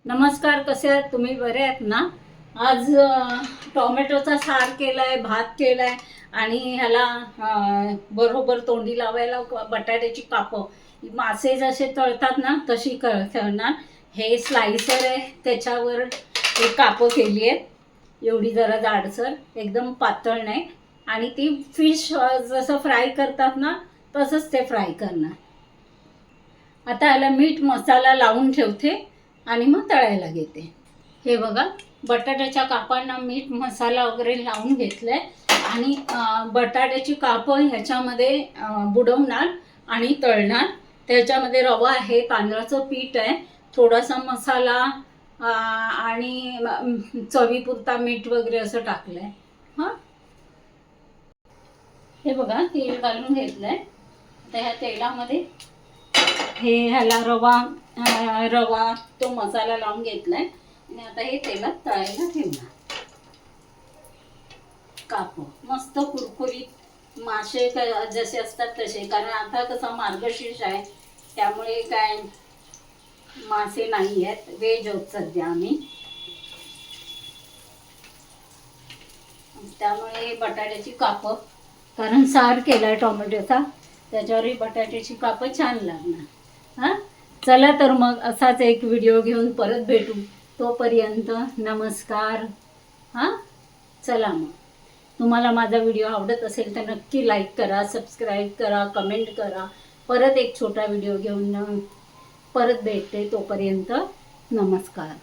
नमस्कार, कसे आहात तुम्ही? बरे आहेत ना? आज टोमॅटोचा सार केलाय, भात केलाय आणि ह्याला बरोबर तोंडी लावायला बटाट्याची कापं मासे जसे तळतात ना तशी तळणार. हे स्लायसर आहे, त्याच्यावर एक कापं केली आहे एवढी जरा जाडसर, एकदम पातळ नाही. आणि ती फिश जसं फ्राय करतात ना तसंच ते फ्राय करणार. आता याला मीठ मसाला लावून ठेवते आणि मग तळायला घेते. हे बघा, बटाट्याच्या कापांना मीठ मसाला वगैरे लावून घेतलंय आणि बटाट्याची कापं ह्याच्यामध्ये बुडवणार आणि तळणार. त्याच्यामध्ये रवा आहे, तांदळाचं पीठ आहे, थोडासा मसाला आणि चवीपुरता मीठ वगैरे असं टाकलंय. हां, हे बघा, तेल घालून घेतलंय. आता ह्या तेलामध्ये ह्याला रवा तो मसाला लावून घेतलाय आणि आता हे तेलात तळायला ठेवणार. कापू मस्त कुरकुरीत मासे जसे असतात तसे, कारण आता कसं मार्गशीर्ष आहे त्यामुळे काय मासे नाही आहेत, व्हेज आहोत सध्या आम्ही. त्यामुळे बटाट्याची कापं, कारण सार केलाय टोमॅटोचा, त्याच्यावरही बटाट्याची कापं छान लागणार. हां, चला तर मग असाच एक व्हिडिओ घेऊन परत भेटू. तोपर्यंत नमस्कार. हां, चला मग. तुम्हाला माझा व्हिडिओ आवडत असेल तर नक्की लाईक करा, सबस्क्राईब करा, कमेंट करा. परत एक छोटा व्हिडिओ घेऊन परत भेटते. तोपर्यंत नमस्कार.